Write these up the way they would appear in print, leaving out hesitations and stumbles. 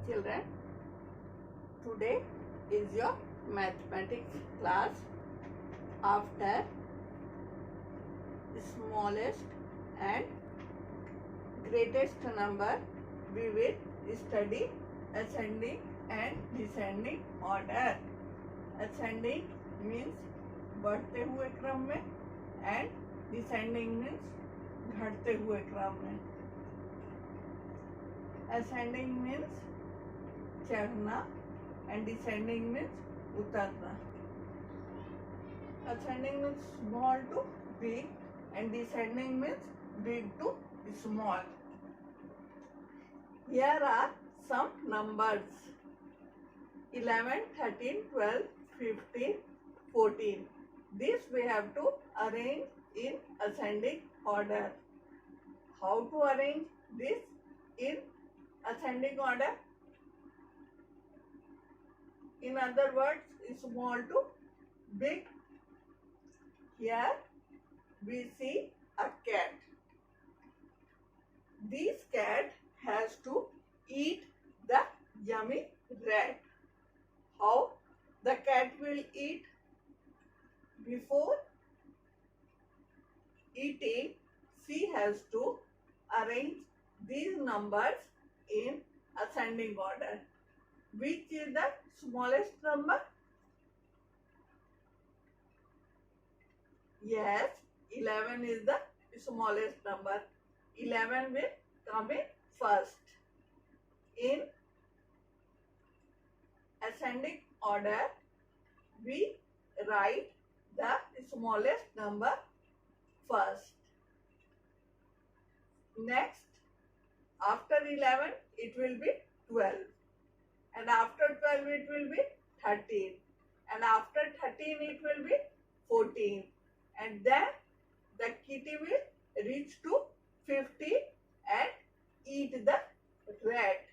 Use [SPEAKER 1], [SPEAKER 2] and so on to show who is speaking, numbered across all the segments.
[SPEAKER 1] children, today is your mathematics class. After smallest and greatest number, we will study ascending and descending order. Ascending means बढ़ते हुए क्रम में and descending means घटते हुए क्रम में. Ascending means चढ़ना and descending means उतरना. Ascending means small to big and descending means big to small. Here are some numbers: 11, 13, 12, 15, 14. This we have to arrange in ascending order. How to arrange this in ascending order? In other words, small to big. Here we see a cat. This cat has to eat the yummy rat. How the cat will eat? Before eating, she has to arrange these numbers in ascending order. Which is the smallest number? Yes, 11 is the smallest number. 11 will come in first. In ascending order, we write the smallest number first. Next, after 11, it will be 12. And after 12, it will be 13. And after 13, it will be 14. And then the kitty will reach to 50 and eat the rat.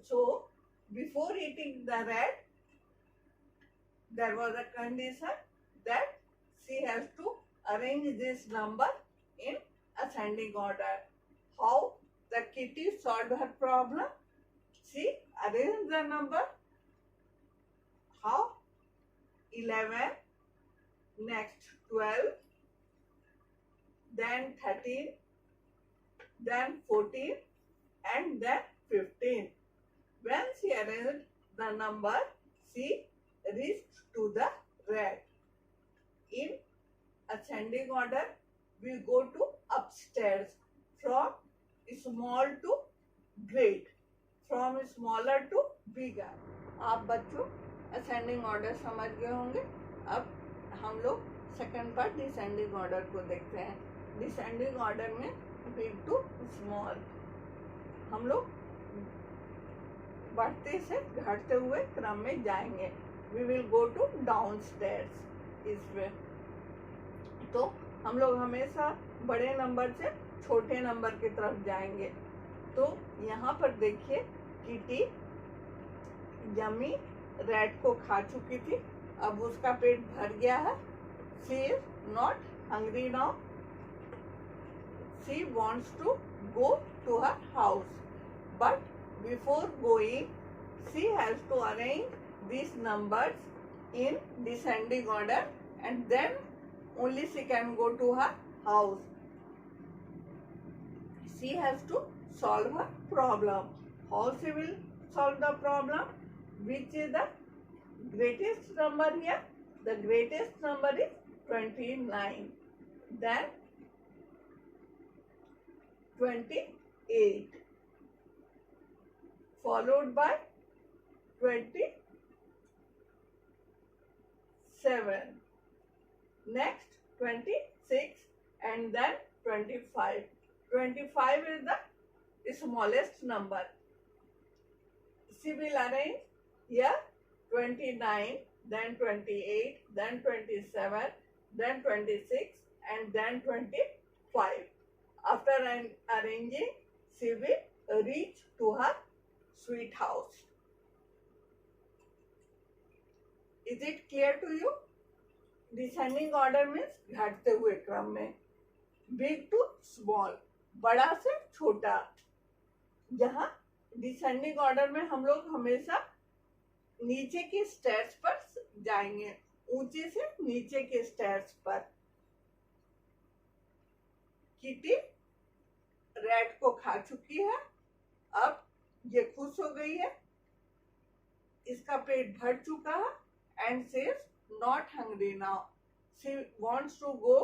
[SPEAKER 1] So, before eating the rat, there was a condition that she has to arrange this number in ascending order. How the kitty solved her problem? She arranged the number. How? 11, next 12, then 13, then 14, and then 15. When she arranged the number, she reached to the rat. In ascending order, we go to upstairs from small to great, from smaller to bigger. आप बच्चों ascending order समझ गए होंगे. अब हम लोग second part descending order को देखते हैं. डिसेंडिंग ऑर्डर में बिग टू स्मॉल. हम लोग बढ़ते से घटते हुए क्रम में जाएंगे. We will go to downstairs. इसमें तो हम लोग हमेशा बड़े नंबर से छोटे नंबर की तरफ जाएंगे. तो यहाँ पर देखिए, किटी यम्मी रैट को खा चुकी थी. अब उसका पेट भर गया है. She is not hungry now. She wants to go to her house. But before going, she has to arrange these numbers in descending order and then only she can go to her house. She has to solve her problem. How she will solve the problem? Which is the greatest number here? The greatest number is 29. Then 28. Followed by 27. Next 26 and then 25. 25 is the smallest number. She will arrange here 29, then 28, then 27, then 26 and then 25. After arranging, she will reach to her sweet house. Is it clear to you? Descending order means घटते हुए क्रम में. Big to small, बड़ा से छोटा. यहाँ descending order में हम लोग हमेशा नीचे के स्टेयर्स पर जाएंगे, ऊंचे से नीचे के स्टेयर्स पर। किटी रैट को खा चुकी है, अब ये खुश हो गई है, इसका पेट भर चुका है and she's not hungry now. She wants to go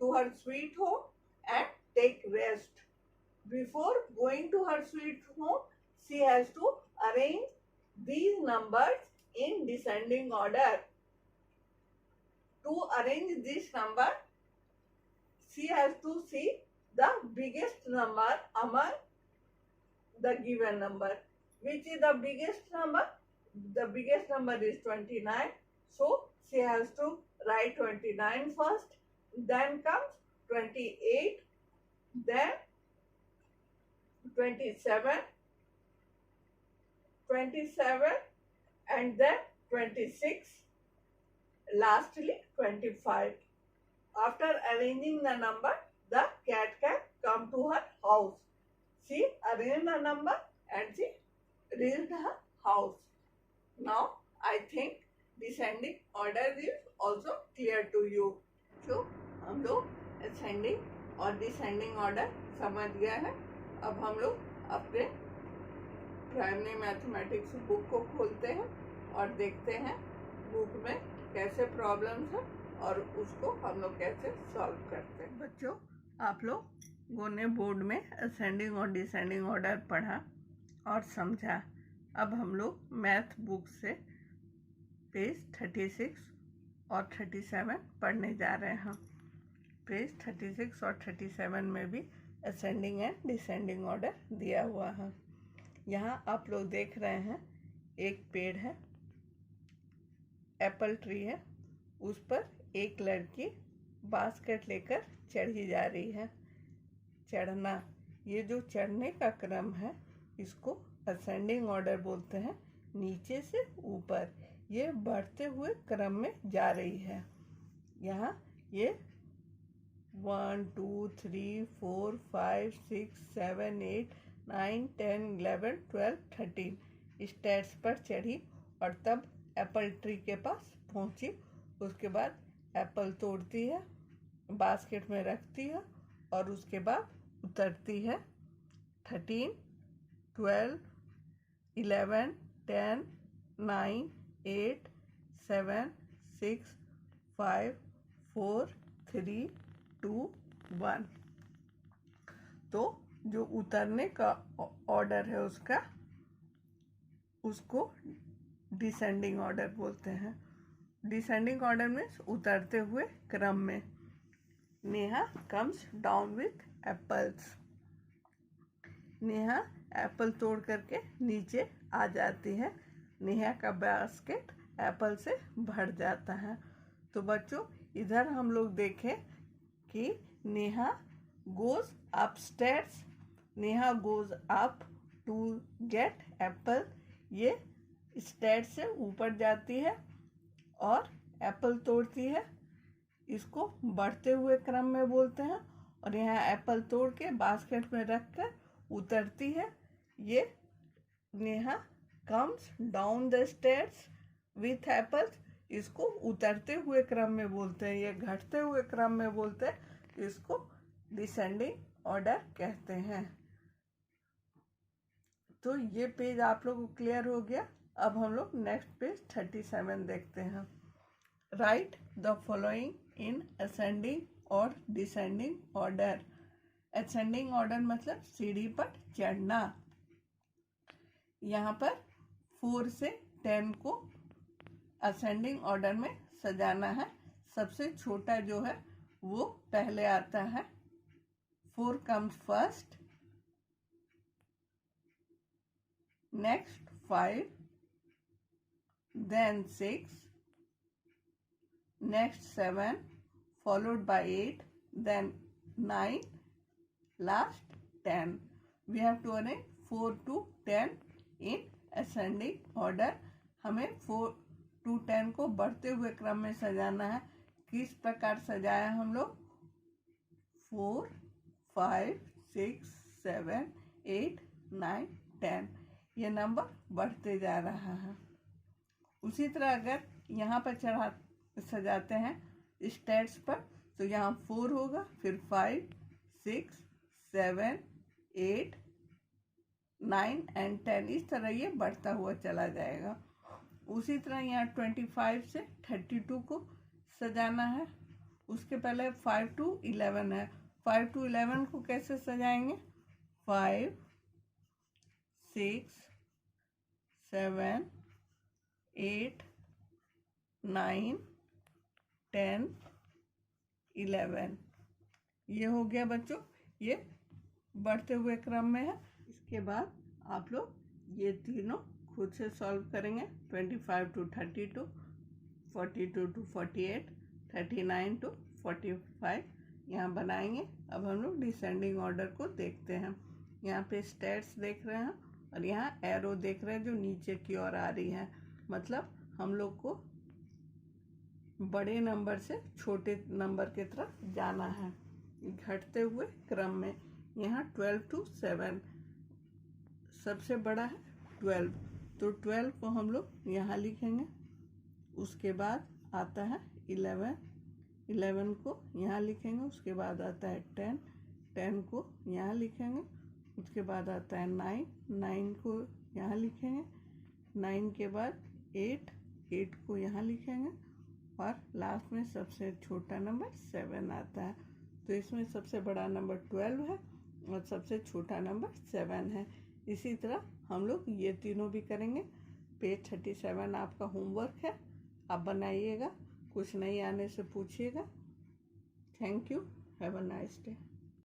[SPEAKER 1] to her sweet home and take rest. Before going to her sweet home, she has to arrange these numbers in descending order. To arrange this number, she has to see the biggest number among the given number. Which is the biggest number? The biggest number is 29. So she has to write 29 first. Then comes 28. Then 27 and then 26, lastly 25. After arranging the number, the cat can come to her house. She arranged the number and she reached her house. Now I think descending order is also clear to you. So हम लोग ascending और descending order समझ गए हैं। अब हम लोग अपने प्राइमरी मैथमेटिक्स बुक को खोलते हैं और देखते हैं बुक में कैसे प्रॉब्लम्स है और उसको हम लोग कैसे सॉल्व करते हैं। बच्चों, आप लोगों ने बोर्ड में असेंडिंग और डिसेंडिंग ऑर्डर पढ़ा और समझा। अब हम लोग मैथ बुक से पेज 36 और 37 पढ़ने जा रहे हैं। पेज 36 और 37 में भी असेंडिंग एंड डिसेंडिंग ऑर्डर दिया हुआ है। यहाँ आप लोग देख रहे हैं एक पेड़ है, एप्पल ट्री है, उस पर एक लड़की बास्केट लेकर चढ़ी जा रही है। चढ़ना, ये जो चढ़ने का क्रम है इसको असेंडिंग ऑर्डर बोलते हैं। नीचे से ऊपर ये बढ़ते हुए क्रम में जा रही है। यहाँ ये 1 2 3 4 5 6 7 8 9 10 11 12 13 स्टेयर्स पर चढ़ी और तब एप्पल ट्री के पास पहुंची। उसके बाद एप्पल तोड़ती है, बास्केट में रखती है और उसके बाद उतरती है। 13 12 11 10 9 8 7 6 5 4 3 2 1। तो जो उतरने का ऑर्डर है उसको डिसेंडिंग ऑर्डर बोलते हैं। डिसेंडिंग ऑर्डर में उतरते हुए क्रम में। Neha comes down with apples. Neha Apple तोड़ करके नीचे आ जाती है। नेहा का बास्केट एप्पल से भर जाता है। तो बच्चों, इधर हम लोग देखें कि Neha goes upstairs. Neha goes up to get apple. ये स्टेयर से ऊपर जाती है और एप्पल तोड़ती है। इसको बढ़ते हुए क्रम में बोलते हैं। और यहाँ एप्पल तोड़ के बास्केट में रखकर उतरती है। ये Neha comes down the stairs with apples. इसको उतरते हुए क्रम में बोलते हैं। ये घटते हुए क्रम में बोलते हैं। इसको डिसेंडिंग ऑर्डर कहते हैं। तो ये पेज आप लोगों को क्लियर हो गया। अब हम लोग नेक्स्ट पेज 37 देखते हैं। Right the following in ascending और डिसेंडिंग ऑर्डर। असेंडिंग ऑर्डर मतलब सीढ़ी पर चढ़ना। यहाँ पर 4 से 10 को असेंडिंग ऑर्डर में सजाना है। सबसे छोटा जो है वो पहले आता है। 4 comes first, next 5, then 6, next 7, followed by 8, then 9, last 10. We have to arrange 4 to 10 in ascending order. हमें 4 to 10 को बढ़ते हुए क्रम में सजाना है। किस प्रकार सजाया हम लोग? 4 5 6 7 8 9 10। ये नंबर बढ़ते जा रहा है। उसी तरह अगर यहाँ पर सजाते हैं स्टेट्स पर, तो यहाँ 4 होगा, फिर 5, 6, 7, 8, 9 एंड 10, इस तरह ये बढ़ता हुआ चला जाएगा। उसी तरह यहाँ 25 से 32 को सजाना है। उसके पहले 5 to 11 है। 5 to 11 को कैसे सजाएंगे? 5, 6, 7, 8, 9, 10, 11। ये हो गया बच्चों, ये बढ़ते हुए क्रम में है। इसके बाद आप लोग ये तीनों खुद से सॉल्व करेंगे। 25 to 32, 42 to 48, 39 to 45 यहाँ बनाएंगे। अब हम लोग डिसेंडिंग ऑर्डर को देखते हैं। यहाँ पे स्टेट्स देख रहे हैं और यहाँ एरो देख रहे हैं जो नीचे की ओर आ रही है, मतलब हम लोग को बड़े नंबर से छोटे नंबर की तरफ जाना है घटते हुए क्रम में। यहाँ 12 to 7 सबसे बड़ा है 12, तो 12 को हम लोग यहाँ लिखेंगे। उसके बाद आता है 11, 11 को यहाँ लिखेंगे। उसके बाद आता है 10, 10 को यहाँ लिखेंगे। उसके बाद आता है 9, 9 को यहाँ लिखेंगे। 9 के बाद 8, 8 को यहाँ लिखेंगे। और लास्ट में सबसे छोटा नंबर 7 आता है। तो इसमें सबसे बड़ा नंबर 12 है और सबसे छोटा नंबर 7 है। इसी तरह हम लोग ये तीनों भी करेंगे। पेज 37 आपका होमवर्क है, आप बनाइएगा। कुछ नहीं आने से पूछिएगा। Thank you, have a nice day.